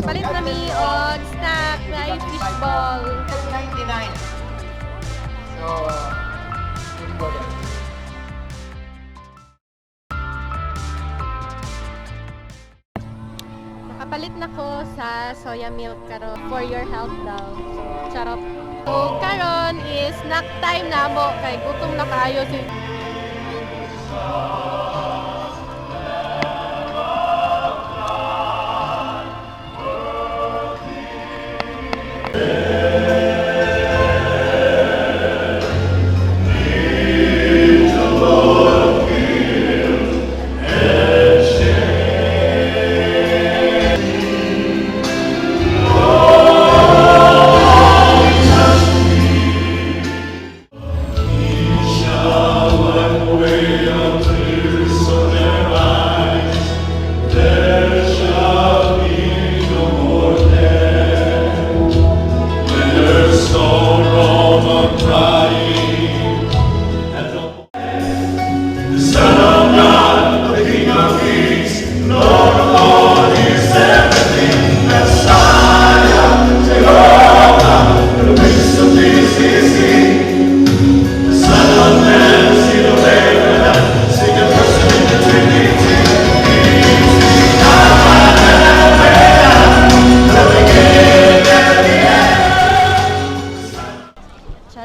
Palit na mi og snack na fishball. 10.99. So, let's go there. Nakapalit na ko sa soya milk karon for your health daw. So, charot. So, karon is snack time na mo kay gutom na kaayo si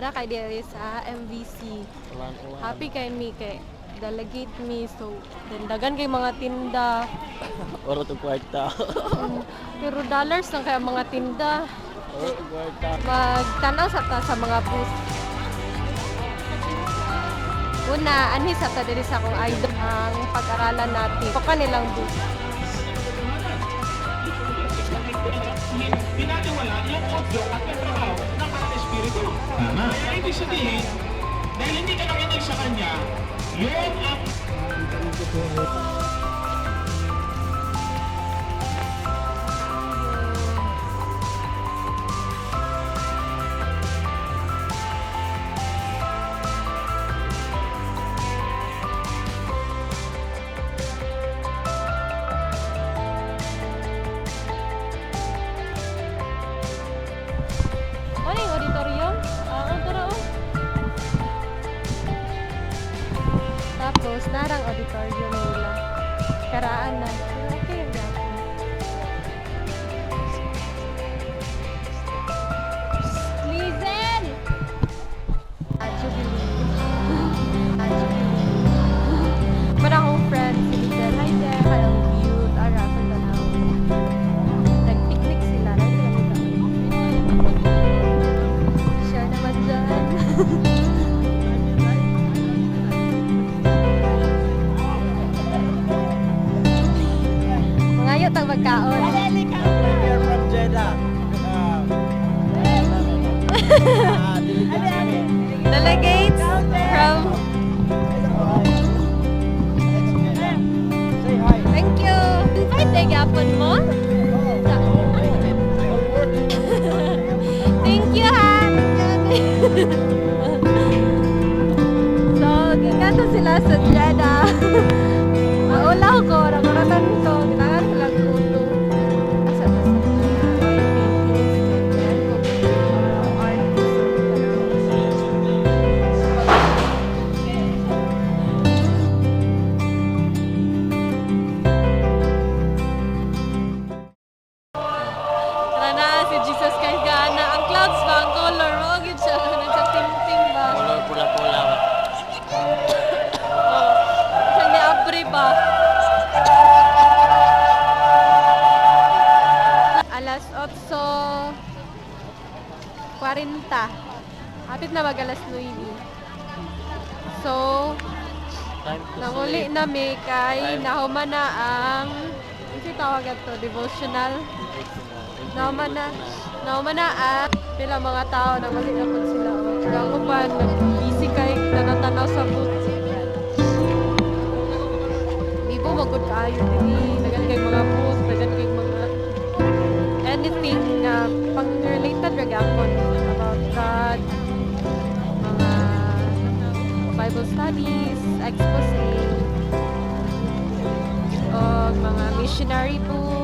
kay diri sa MVC. Happy kay mi kay delegate me so dagan kay mga tinda. Oro to kwarta. Pero dollars lang kay mga tinda. Oro to kwarta. Magtanaw sa ta sa mga booth. Una, anhi sa ta diri sa akong idol ang pag-aralan natin. Ito kanilang booth. Pinatiwala yung audio at pagtrabaho ng parang espiritu. Tama. Kaya ibig sabihin, dahil hindi ka nakinig sa kanya, yun ang... Ano yung auditorium? Ang turo. Tapos, narang auditorium nila. Karaan na. Pero okay yung gapon. Listen! Jubilee. Jubilee. Para akong friend, si Listen. Hi there. Kayang view. Tara, pagdalaw. Nag-picnic sila. Right? Share naman dyan. Mga ayot ang magkaon. We're from Jeddah. Delegates from... Say hi. Thank you. Invite na gyapon mo. Thank you, ha. So, gikanto sila sa Jeddah. Maulaw ko, ramuratan ko. Ginangan ko lang kuto. Asa na sa Tara na, si Jesus Christ gana. Ang clouds ba? Ang color mo? Gid siya. Nagsa-ting-ting ba? Color pula-pula. Oh. Siya ni Abre ba? Alas 8:40. Hapit na mag alas 9. So, Time to nanguli sleep. na may kay Time. nahuman na ang ano tawagan to? Devotional. Nahuman na ang pila mga tao na mali na po sila. Kaya ako pa, busy kay tanatanaw sa booth. Di po magod kaayo din. Nagan kay mga booth, nagan kay mga anything na pang-related ragapon about God, mga Bible studies, expose, o mga missionary books.